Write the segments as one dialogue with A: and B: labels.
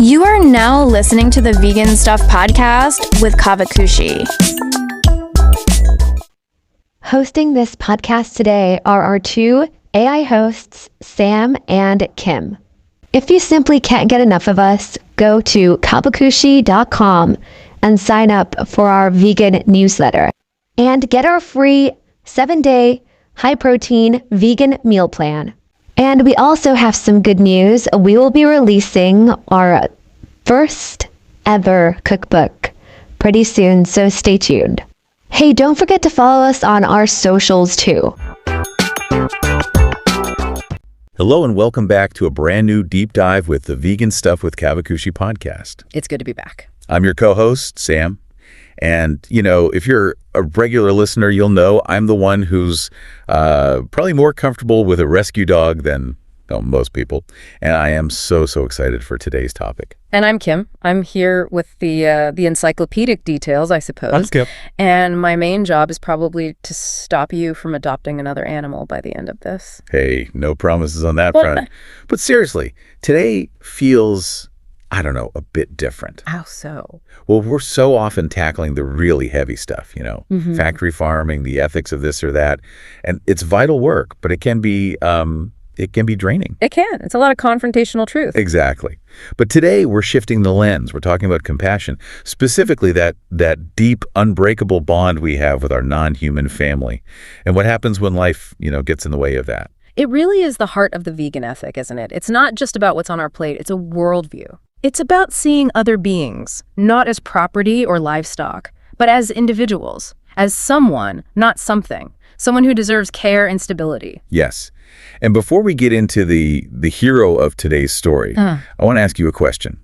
A: You are now listening to the Vegan Stuff podcast with Caavakushi.
B: Hosting this podcast today are our two AI hosts, Sam and Kim. If you simply can't get enough of us, go to caavakushi.com and sign up for our vegan newsletter and get our free 7-day high-protein vegan meal plan. And we also have some good news. We will be releasing our first ever cookbook pretty soon, so stay tuned. Hey, don't forget to follow us on our socials too.
C: Hello and welcome back to a brand new deep dive with the Vegan Stuff with Caavakushi podcast.
D: It's good to be back.
C: I'm your co-host, Sam. And, if you're a regular listener, you'll know I'm the one who's probably more comfortable with a rescue dog than most people. And I am so excited for today's topic.
D: And I'm Kim. I'm here with the encyclopedic details, I suppose.
C: I'm Kim.
D: And my main job is probably to stop you from adopting another animal by the end of this.
C: Hey, no promises on that front. But seriously, today feels, a bit different.
D: How so?
C: Well, we're so often tackling the really heavy stuff, factory farming, the ethics of this or that. And it's vital work, but it can be draining.
D: It can. It's a lot of confrontational truth.
C: Exactly. But today we're shifting the lens. We're talking about compassion, specifically that deep, unbreakable bond we have with our non-human family and what happens when life, gets in the way of that.
D: It really is the heart of the vegan ethic, isn't it? It's not just about what's on our plate. It's a worldview. It's about seeing other beings, not as property or livestock, but as individuals, as someone, not something, someone who deserves care and stability.
C: Yes. And before we get into the hero of today's story, I want to ask you a question,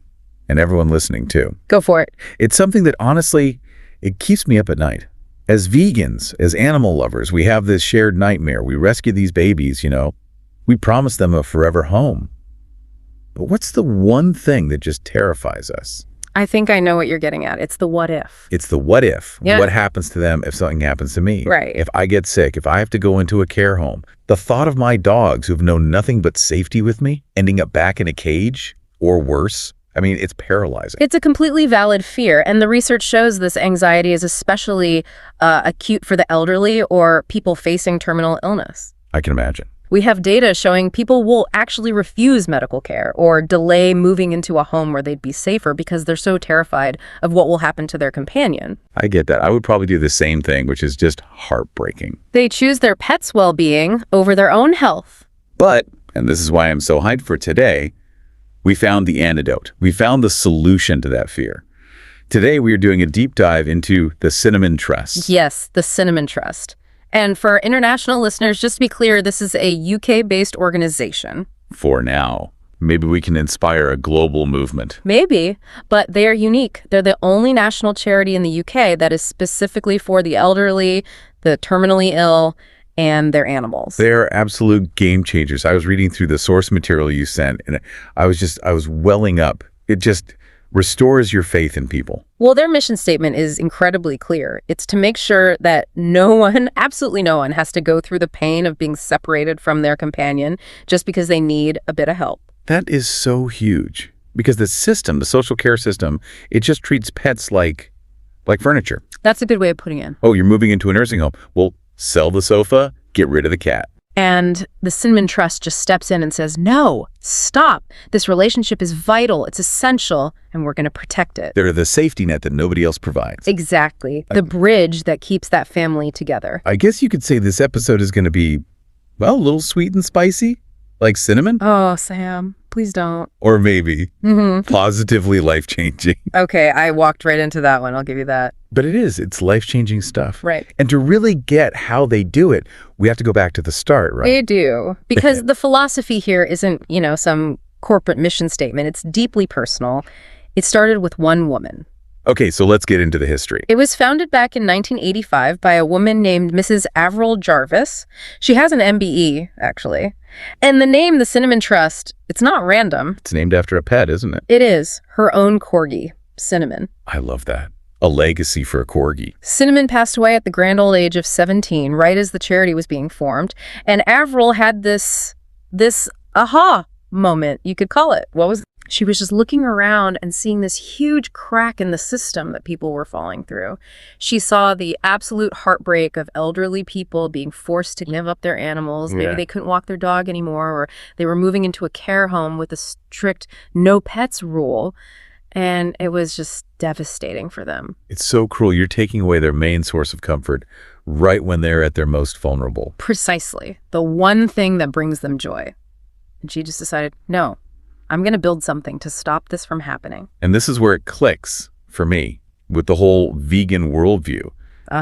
C: and everyone listening too.
D: Go for it.
C: It's something that honestly, it keeps me up at night. As vegans, as animal lovers, we have this shared nightmare. We rescue these babies, we promise them a forever home. But what's the one thing that just terrifies us?
D: I think I know what you're getting at. It's the what if.
C: It's the what if.
D: Yeah.
C: What happens to them if something happens to me?
D: Right.
C: If I get sick, if I have to go into a care home. The thought of my dogs who've known nothing but safety with me ending up back in a cage or worse, it's paralyzing.
D: It's a completely valid fear, and the research shows this anxiety is especially acute for the elderly or people facing terminal illness.
C: I can imagine.
D: We have data showing people will actually refuse medical care or delay moving into a home where they'd be safer because they're so terrified of what will happen to their companion.
C: I get that. I would probably do the same thing, which is just heartbreaking.
D: They choose their pet's well-being over their own health.
C: But, and this is why I'm so hyped for today, we found the antidote. We found the solution to that fear. Today, we are doing a deep dive into the Cinnamon Trust.
D: Yes, the Cinnamon Trust. And for our international listeners, just to be clear, this is a UK-based organization.
C: For now. Maybe we can inspire a global movement.
D: Maybe, but they are unique. They're the only national charity in the UK that is specifically for the elderly, the terminally ill, and their animals.
C: They're absolute game changers. I was reading through the source material you sent, and I was welling up. It just restores your faith in people.
D: Well, their mission statement is incredibly clear. It's to make sure that no one, absolutely no one, has to go through the pain of being separated from their companion just because they need a bit of help.
C: That is so huge because the system, the social care system, it just treats pets like furniture.
D: That's a good way of putting it.
C: Oh, you're moving into a nursing home. Well, sell the sofa, get rid of the cat.
D: And the Cinnamon Trust just steps in and says, no, stop. This relationship is vital. It's essential, and we're going to protect it.
C: They're the safety net that nobody else provides.
D: Exactly. The bridge that keeps that family together.
C: I guess you could say this episode is going to be, a little sweet and spicy, like cinnamon.
D: Oh, Sam, please don't.
C: Or maybe positively life-changing.
D: Okay, I walked right into that one. I'll give you that.
C: But it's life-changing stuff.
D: Right.
C: And to really get how they do it, we have to go back to the start, right?
D: They do. Because the philosophy here isn't, some corporate mission statement. It's deeply personal. It started with one woman.
C: Okay, so let's get into the history.
D: It was founded back in 1985 by a woman named Mrs. Avril Jarvis. She has an MBE, actually. And the name, the Cinnamon Trust, it's not random.
C: It's named after a pet, isn't it?
D: It is. Her own corgi, Cinnamon.
C: I love that. A legacy for a corgi.
D: Cinnamon passed away at the grand old age of 17, right as the charity was being formed. And Avril had this aha moment, you could call it. What was She was just looking around and seeing this huge crack in the system that people were falling through. She saw the absolute heartbreak of elderly people being forced to give up their animals. Maybe they couldn't walk their dog anymore, or they were moving into a care home with a strict no pets rule. And it was just devastating for them.
C: It's so cruel. You're taking away their main source of comfort right when they're at their most vulnerable.
D: Precisely. The one thing that brings them joy. And she just decided, no, I'm going to build something to stop this from happening.
C: And this is where it clicks for me with the whole vegan worldview,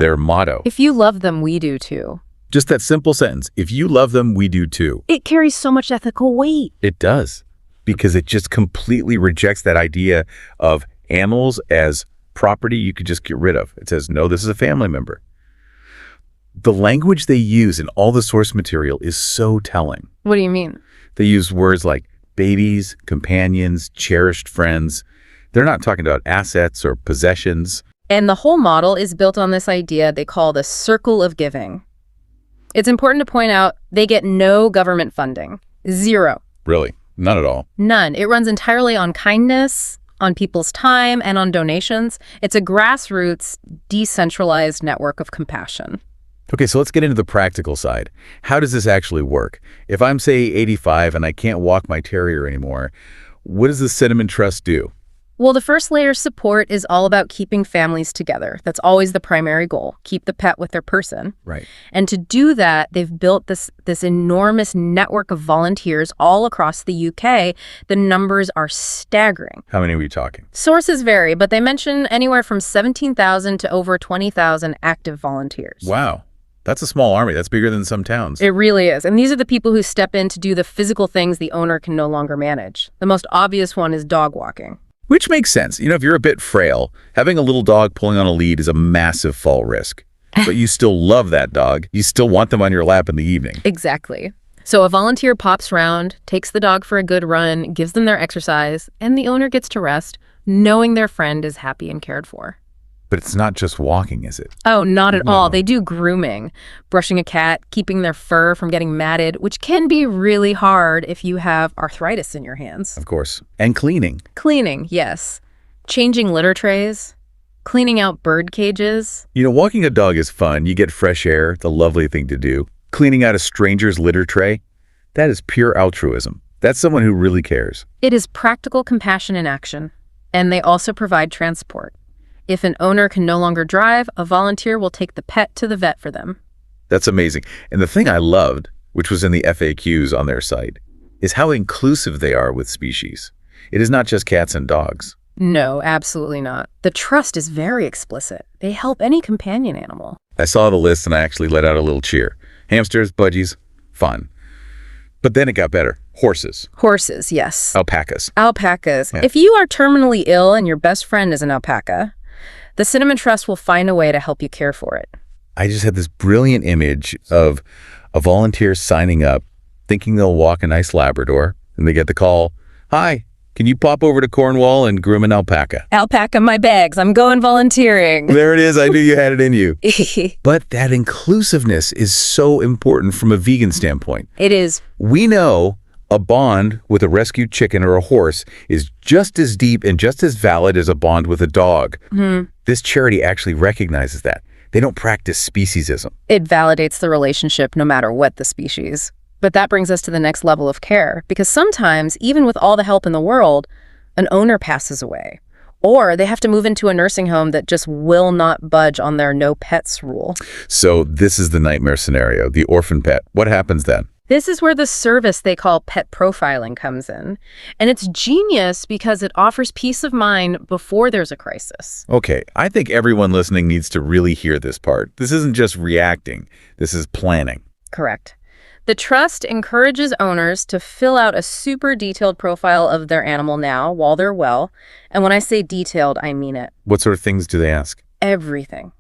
C: their motto.
D: If you love them, we do too.
C: Just that simple sentence. If you love them, we do too.
D: It carries so much ethical weight.
C: It does. Because it just completely rejects that idea of animals as property you could just get rid of. It says, no, this is a family member. The language they use in all the source material is so telling.
D: What do you mean?
C: They use words like babies, companions, cherished friends. They're not talking about assets or possessions.
D: And the whole model is built on this idea they call the circle of giving. It's important to point out they get no government funding. Zero.
C: Really? None at all.
D: None. It runs entirely on kindness, on people's time, and on donations. It's a grassroots, decentralized network of compassion.
C: Okay, so let's get into the practical side. How does this actually work? If I'm, say, 85 and I can't walk my terrier anymore, what does the Cinnamon Trust do?
D: Well, the first layer of support is all about keeping families together. That's always the primary goal. Keep the pet with their person.
C: Right.
D: And to do that, they've built this enormous network of volunteers all across the UK. The numbers are staggering.
C: How many are we talking?
D: Sources vary, but they mention anywhere from 17,000 to over 20,000 active volunteers.
C: Wow. That's a small army. That's bigger than some towns.
D: It really is. And these are the people who step in to do the physical things the owner can no longer manage. The most obvious one is dog walking.
C: Which makes sense. You know, if you're a bit frail, having a little dog pulling on a lead is a massive fall risk. But you still love that dog. You still want them on your lap in the evening.
D: Exactly. So a volunteer pops around, takes the dog for a good run, gives them their exercise, and the owner gets to rest, knowing their friend is happy and cared for.
C: But it's not just walking, is it?
D: Oh, not at all. They do grooming, brushing a cat, keeping their fur from getting matted, which can be really hard if you have arthritis in your hands.
C: Of course. And cleaning.
D: Cleaning, yes. Changing litter trays, cleaning out bird cages.
C: You know, walking a dog is fun. You get fresh air, the lovely thing to do. Cleaning out a stranger's litter tray, that is pure altruism. That's someone who really cares.
D: It is practical compassion in action. And they also provide transport. If an owner can no longer drive, a volunteer will take the pet to the vet for them.
C: That's amazing. And the thing I loved, which was in the FAQs on their site, is how inclusive they are with species. It is not just cats and dogs.
D: No, absolutely not. The trust is very explicit. They help any companion animal.
C: I saw the list and I actually let out a little cheer. Hamsters, budgies, fun. But then it got better. Horses.
D: Horses, yes.
C: Alpacas.
D: Alpacas.
C: Yeah.
D: If you are terminally ill and your best friend is an alpaca, the Cinnamon Trust will find a way to help you care for it.
C: I just had this brilliant image of a volunteer signing up, thinking they'll walk a nice Labrador, and they get the call, "Hi, can you pop over to Cornwall and groom an alpaca?"
D: Alpaca my bags. I'm going volunteering.
C: There it is. I knew you had it in you. But that inclusiveness is so important from a vegan standpoint.
D: It is.
C: We know a bond with a rescued chicken or a horse is just as deep and just as valid as a bond with a dog. This charity actually recognizes that. They don't practice speciesism.
D: It validates the relationship no matter what the species. But that brings us to the next level of care, because sometimes, even with all the help in the world, an owner passes away. Or they have to move into a nursing home that just will not budge on their no pets rule.
C: So this is the nightmare scenario, the orphan pet. What happens then?
D: This is where the service they call pet profiling comes in. And it's genius because it offers peace of mind before there's a crisis.
C: Okay, I think everyone listening needs to really hear this part. This isn't just reacting. This is planning.
D: Correct. The trust encourages owners to fill out a super detailed profile of their animal now while they're well. And when I say detailed, I mean it.
C: What sort of things do they ask?
D: Everything.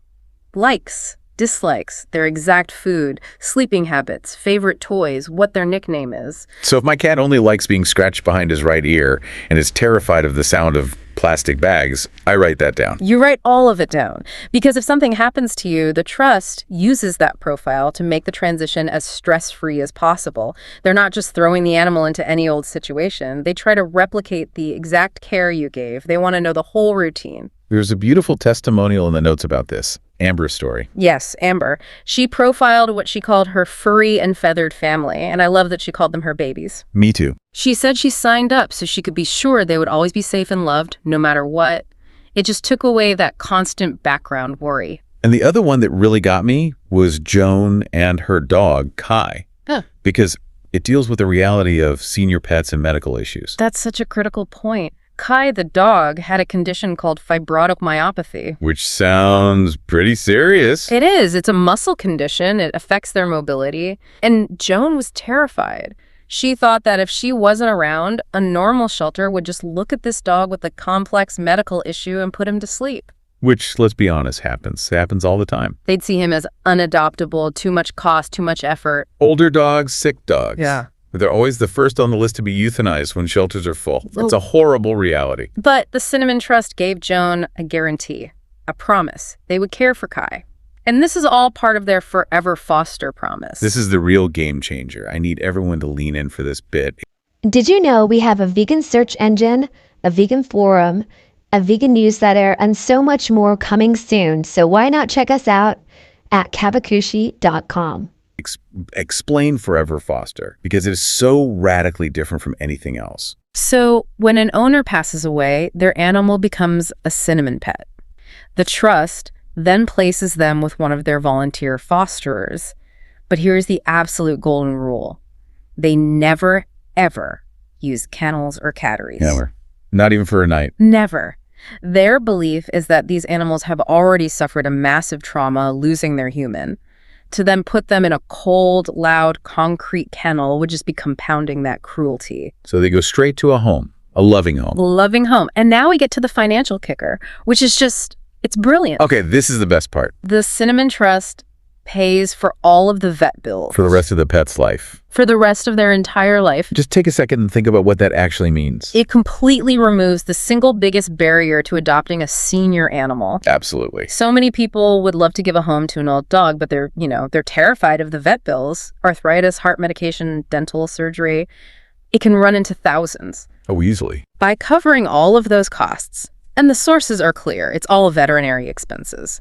D: Likes, dislikes, their exact food, sleeping habits, favorite toys, what their nickname is.
C: So if my cat only likes being scratched behind his right ear and is terrified of the sound of plastic bags. I write that down.
D: You write all of it down. Because if something happens to you, the trust uses that profile to make the transition as stress-free as possible. They're not just throwing the animal into any old situation. They try to replicate the exact care you gave. They want to know the whole routine.
C: There's a beautiful testimonial in the notes about this. Amber's story.
D: Yes, Amber. She profiled what she called her furry and feathered family, and I love that she called them her babies.
C: Me too.
D: She said she signed up so she could be sure they would always be safe and loved, no matter what. It just took away that constant background worry.
C: And the other one that really got me was Joan and her dog, Kai.
D: Huh.
C: Because it deals with the reality of senior pets and medical issues.
D: That's such a critical point. Kai, the dog, had a condition called fibrotic myopathy.
C: Which sounds pretty serious.
D: It is. It's a muscle condition. It affects their mobility. And Joan was terrified. She thought that if she wasn't around, a normal shelter would just look at this dog with a complex medical issue and put him to sleep.
C: Which, let's be honest, happens. It happens all the time.
D: They'd see him as unadoptable, too much cost, too much effort.
C: Older dogs, sick dogs.
D: Yeah.
C: They're always the first on the list to be euthanized when shelters are full. It's a horrible reality.
D: But the Cinnamon Trust gave Joan a guarantee, a promise. They would care for Kai. And this is all part of their forever foster promise.
C: This is the real game changer. I need everyone to lean in for this bit.
B: Did you know we have a vegan search engine, a vegan forum, a vegan newsletter, and so much more coming soon? So why not check us out at Caavakushi.com.
C: Explain Forever Foster, because it is so radically different from anything else.
D: So when an owner passes away, their animal becomes a cinnamon pet. The trust then places them with one of their volunteer fosterers. But here's the absolute golden rule. They never, ever use kennels or catteries.
C: Never. Not even for a night.
D: Never. Their belief is that these animals have already suffered a massive trauma losing their human. To then put them in a cold, loud, concrete kennel would just be compounding that cruelty.
C: So they go straight to a home, a loving home.
D: Loving home. And now we get to the financial kicker, which is just, it's brilliant.
C: Okay, this is the best part.
D: The Cinnamon Trust pays for all of the vet bills.
C: For the rest of the pet's life.
D: For the rest of their entire life.
C: Just take a second and think about what that actually means.
D: It completely removes the single biggest barrier to adopting a senior animal.
C: Absolutely.
D: So many people would love to give a home to an old dog, but they're terrified of the vet bills, arthritis, heart medication, dental surgery. It can run into thousands.
C: Oh, easily.
D: By covering all of those costs, and the sources are clear, it's all veterinary expenses.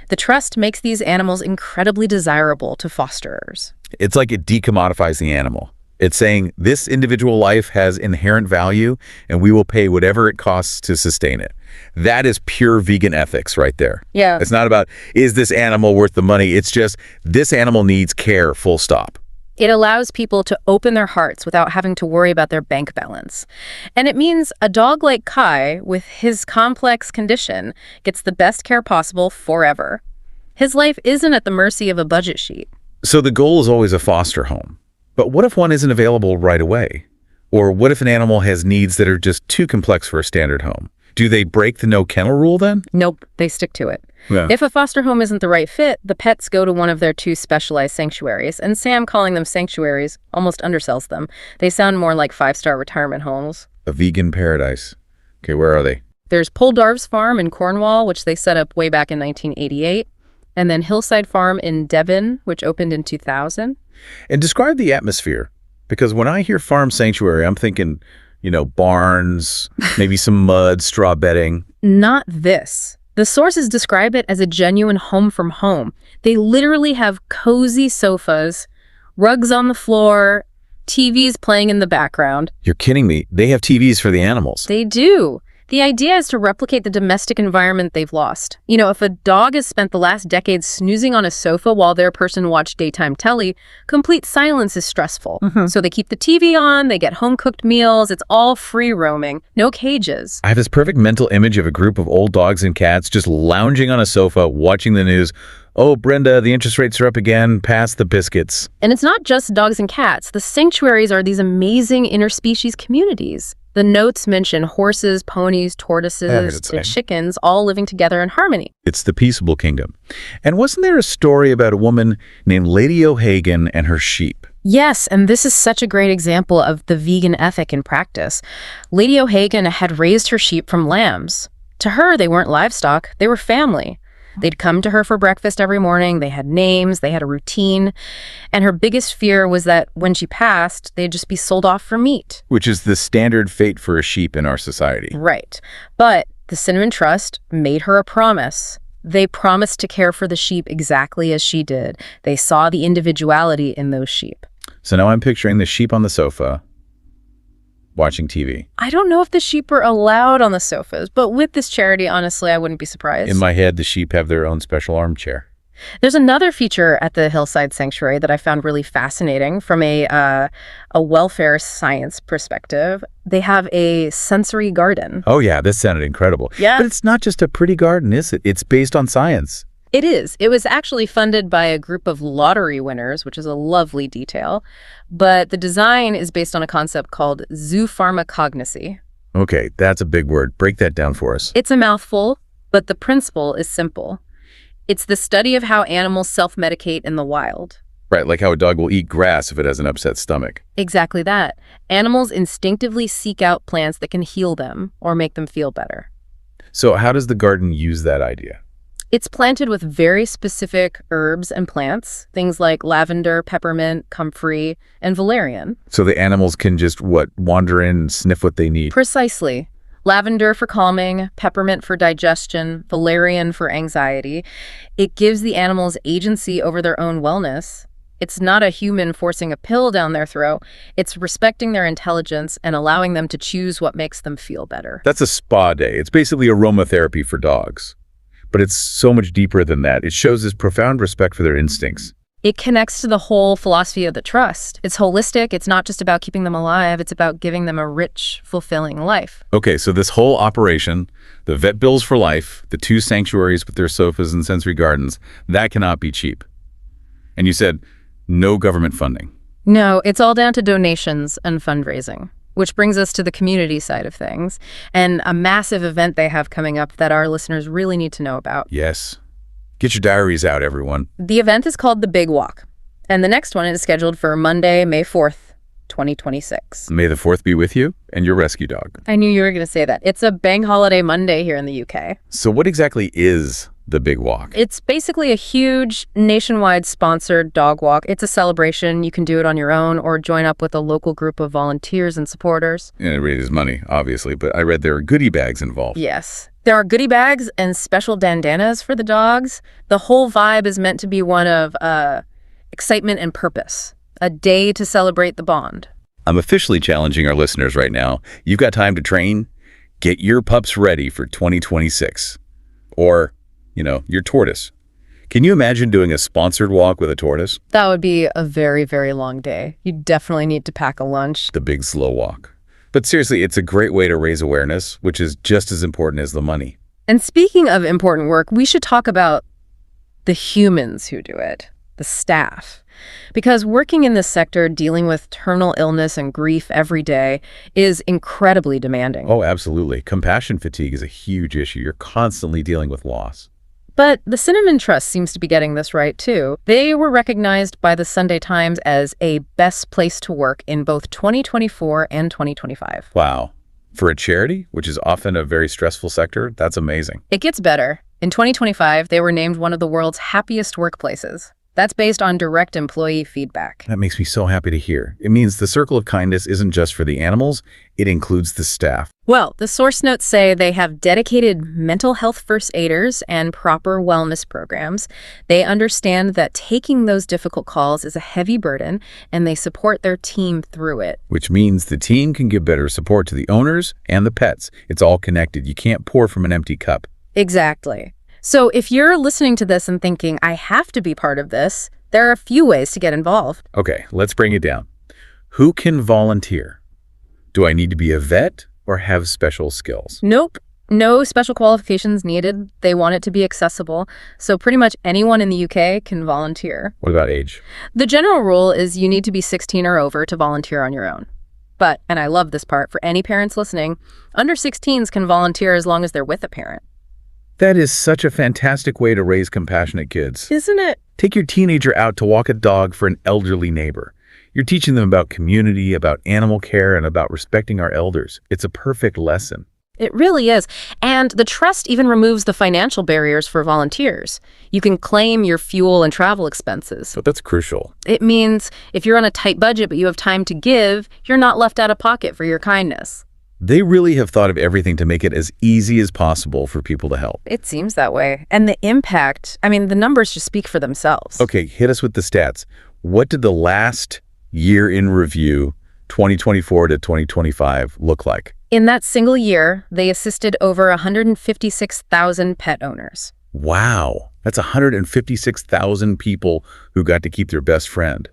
D: The trust makes these animals incredibly desirable to fosterers.
C: It's like it decommodifies the animal. It's saying this individual life has inherent value and we will pay whatever it costs to sustain it. That is pure vegan ethics right there.
D: Yeah.
C: It's not about, is this animal worth the money? It's just, this animal needs care, full stop.
D: It allows people to open their hearts without having to worry about their bank balance. And it means a dog like Kai, with his complex condition, gets the best care possible forever. His life isn't at the mercy of a budget sheet.
C: So the goal is always a foster home. But what if one isn't available right away? Or what if an animal has needs that are just too complex for a standard home? Do they break the no kennel rule then?
D: Nope, they stick to it.
C: Yeah.
D: If a foster home isn't the right fit, the pets go to one of their 2 specialized sanctuaries, and Sam calling them sanctuaries almost undersells them. They sound more like 5-star retirement homes.
C: A vegan paradise. Okay, where are they?
D: There's Poldarv's Farm in Cornwall, which they set up way back in 1988, and then Hillside Farm in Devon, which opened in 2000.
C: And describe the atmosphere, because when I hear farm sanctuary, I'm thinking, barns, maybe some mud, straw bedding.
D: Not this. The sources describe it as a genuine home from home. They literally have cozy sofas, rugs on the floor, TVs playing in the background.
C: You're kidding me. They have TVs for the animals.
D: They do. The idea is to replicate the domestic environment they've lost. If a dog has spent the last decade snoozing on a sofa while their person watched daytime telly, complete silence is stressful. So they keep the TV on, they get home-cooked meals, it's all free roaming, no cages.
C: I have this perfect mental image of a group of old dogs and cats just lounging on a sofa, watching the news. Oh, Brenda, the interest rates are up again. Pass the biscuits.
D: And it's not just dogs and cats. The sanctuaries are these amazing interspecies communities. The notes mention horses, ponies, tortoises, and chickens all living together in harmony.
C: It's the peaceable kingdom. And wasn't there a story about a woman named Lady O'Hagan and her sheep?
D: Yes, and this is such a great example of the vegan ethic in practice. Lady O'Hagan had raised her sheep from lambs. To her, they weren't livestock, they were family. They'd come to her for breakfast every morning, they had names, they had a routine, and her biggest fear was that when she passed, they'd just be sold off for meat.
C: Which is the standard fate for a sheep in our society.
D: Right. But the Cinnamon Trust made her a promise. They promised to care for the sheep exactly as she did. They saw the individuality in those sheep.
C: So now I'm picturing the sheep on the sofa, watching TV.
D: I don't know if the sheep are allowed on the sofas, but with this charity, honestly, I wouldn't be surprised.
C: In my head, the sheep have their own special armchair.
D: There's another feature at the Hillside Sanctuary that I found really fascinating from a welfare science perspective. They have a sensory garden.
C: Oh yeah, this sounded incredible.
D: Yeah.
C: But it's not just a pretty garden, is it? It's based on science.
D: It is. It was actually funded by a group of lottery winners, which is a lovely detail. But the design is based on a concept called zoopharmacognosy.
C: Okay, that's a big word. Break that down for us.
D: It's a mouthful, but the principle is simple. It's the study of how animals self-medicate in the wild.
C: Right, like how a dog will eat grass if it has an upset stomach.
D: Exactly that. Animals instinctively seek out plants that can heal them or make them feel better.
C: So how does the garden use that idea?
D: It's planted with very specific herbs and plants, things like lavender, peppermint, comfrey, and valerian.
C: So the animals can just, wander in and sniff what they need?
D: Precisely. Lavender for calming, peppermint for digestion, valerian for anxiety. It gives the animals agency over their own wellness. It's not a human forcing a pill down their throat. It's respecting their intelligence and allowing them to choose what makes them feel better.
C: That's a spa day. It's basically aromatherapy for dogs. But it's so much deeper than that. It shows this profound respect for their instincts.
D: It connects to the whole philosophy of the trust. It's holistic. It's not just about keeping them alive. It's about giving them a rich, fulfilling life.
C: Okay, so this whole operation, the vet bills for life, the 2 sanctuaries with their sofas and sensory gardens, that cannot be cheap. And you said no government funding.
D: No, it's all down to donations and fundraising, which brings us to the community side of things and a massive event they have coming up that our listeners really need to know about.
C: Yes. Get your diaries out, everyone.
D: The event is called the Big Walk, and the next one is scheduled for Monday, May 4th, 2026.
C: May the 4th be with you and your rescue dog.
D: I knew you were going to say that. It's a bank holiday Monday here in the UK.
C: So what exactly is the Big Walk?
D: It's basically a huge nationwide sponsored dog walk. It's a celebration. You can do it on your own or join up with a local group of volunteers and supporters.
C: And it raises money, obviously, but I read there are goodie bags involved.
D: Yes. There are goodie bags and special bandanas for the dogs. The whole vibe is meant to be one of excitement and purpose, a day to celebrate the bond.
C: I'm officially challenging our listeners right now. You've got time to train. Get your pups ready for 2026. Or, your tortoise. Can you imagine doing a sponsored walk with a tortoise?
D: That would be a very, very long day. You definitely need to pack a lunch.
C: The big slow walk. But seriously, it's a great way to raise awareness, which is just as important as the money.
D: And speaking of important work, we should talk about the humans who do it, the staff. Because working in this sector, dealing with terminal illness and grief every day is incredibly demanding.
C: Oh, absolutely. Compassion fatigue is a huge issue. You're constantly dealing with loss.
D: But the Cinnamon Trust seems to be getting this right, too. They were recognized by the Sunday Times as a best place to work in both 2024 and 2025.
C: Wow. For a charity, which is often a very stressful sector, that's amazing.
D: It gets better. In 2025, they were named one of the world's happiest workplaces. That's based on direct employee feedback.
C: That makes me so happy to hear. It means the circle of kindness isn't just for the animals, it includes the staff.
D: Well, the source notes say they have dedicated mental health first aiders and proper wellness programs. They understand that taking those difficult calls is a heavy burden, and they support their team through it.
C: Which means the team can give better support to the owners and the pets. It's all connected. You can't pour from an empty cup.
D: Exactly. So if you're listening to this and thinking, I have to be part of this, there are a few ways to get involved.
C: Okay, let's bring it down. Who can volunteer? Do I need to be a vet or have special skills?
D: Nope. No special qualifications needed. They want it to be accessible. So pretty much anyone in the UK can volunteer.
C: What about age?
D: The general rule is you need to be 16 or over to volunteer on your own. But, and I love this part, for any parents listening, under 16s can volunteer as long as they're with a parent.
C: That is such a fantastic way to raise compassionate kids.
D: Isn't it?
C: Take your teenager out to walk a dog for an elderly neighbor. You're teaching them about community, about animal care, and about respecting our elders. It's a perfect lesson.
D: It really is. And the trust even removes the financial barriers for volunteers. You can claim your fuel and travel expenses.
C: So that's crucial.
D: It means if you're on a tight budget but you have time to give, you're not left out of pocket for your kindness.
C: They really have thought of everything to make it as easy as possible for people to help.
D: It seems that way. And the impact, the numbers just speak for themselves.
C: Okay, hit us with the stats. What did the last year in review, 2024 to 2025, look like?
D: In that single year, they assisted over 156,000 pet owners.
C: Wow, that's 156,000 people who got to keep their best friend,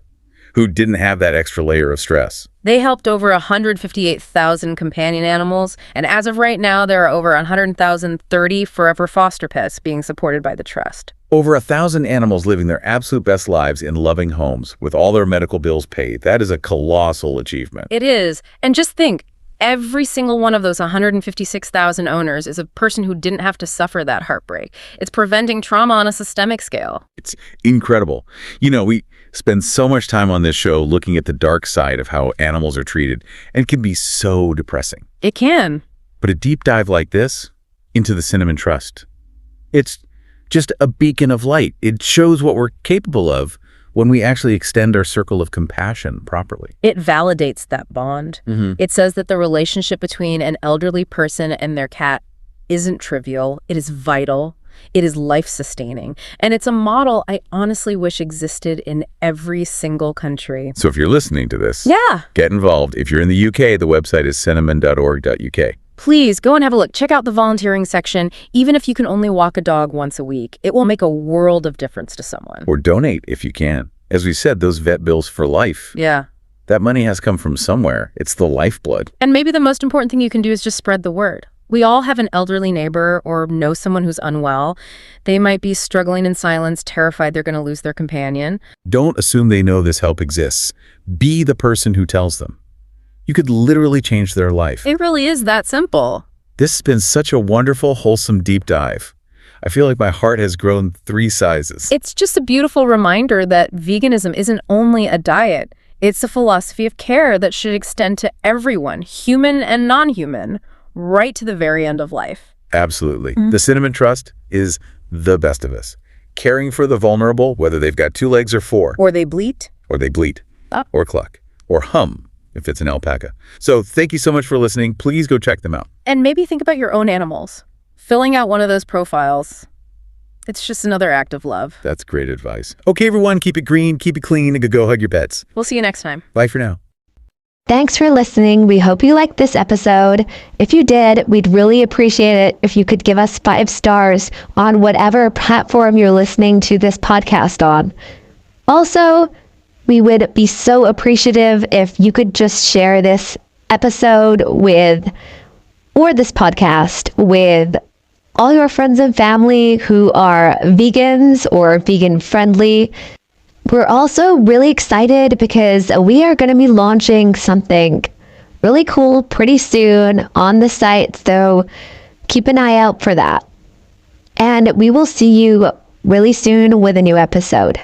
C: who didn't have that extra layer of stress.
D: They helped over 158,000 companion animals, and as of right now, there are over 100,030 forever foster pets being supported by the trust.
C: Over 1,000 animals living their absolute best lives in loving homes with all their medical bills paid. That is a colossal achievement.
D: It is. And just think, every single one of those 156,000 owners is a person who didn't have to suffer that heartbreak. It's preventing trauma on a systemic scale.
C: It's incredible. We spend so much time on this show looking at the dark side of how animals are treated, and it can be so depressing.
D: It can.
C: But a deep dive like this into the Cinnamon Trust, it's just a beacon of light. It shows what we're capable of when we actually extend our circle of compassion properly.
D: It validates that bond. It says that the relationship between an elderly person and their cat isn't trivial. It is vital. It is life-sustaining. And it's a model I honestly wish existed in every single country.
C: So if you're listening to this,
D: yeah,
C: get involved. If you're in the UK, the website is cinnamon.org.uk.
D: Please go and have a look. Check out the volunteering section. Even if you can only walk a dog once a week, it will make a world of difference to someone.
C: Or donate if you can. As we said, those vet bills for life.
D: Yeah.
C: That money has come from somewhere. It's the lifeblood.
D: And maybe the most important thing you can do is just spread the word. We all have an elderly neighbor or know someone who's unwell. They might be struggling in silence, terrified they're going to lose their companion.
C: Don't assume they know this help exists. Be the person who tells them. You could literally change their life.
D: It really is that simple.
C: This has been such a wonderful, wholesome deep dive. I feel like my heart has grown 3 sizes.
D: It's just a beautiful reminder that veganism isn't only a diet. It's a philosophy of care that should extend to everyone, human and non-human, right to the very end of life.
C: Absolutely. The Cinnamon Trust is the best of us. Caring for the vulnerable, whether they've got 2 legs or 4.
D: Or they bleat.
C: Or they bleat. Or cluck. Or hum, if it's an alpaca. So thank you so much for listening. Please go check them out.
D: And maybe think about your own animals. Filling out one of those profiles, it's just another act of love.
C: That's great advice. Okay, everyone, keep it green, keep it clean, and go hug your pets.
D: We'll see you next time.
C: Bye for now.
B: Thanks for listening. We hope you liked this episode. If you did, we'd really appreciate it if you could give us 5 stars on whatever platform you're listening to this podcast on. Also, we would be so appreciative if you could just share this episode or this podcast with all your friends and family who are vegans or vegan friendly. We're also really excited because we are going to be launching something really cool pretty soon on the site, so keep an eye out for that. And we will see you really soon with a new episode.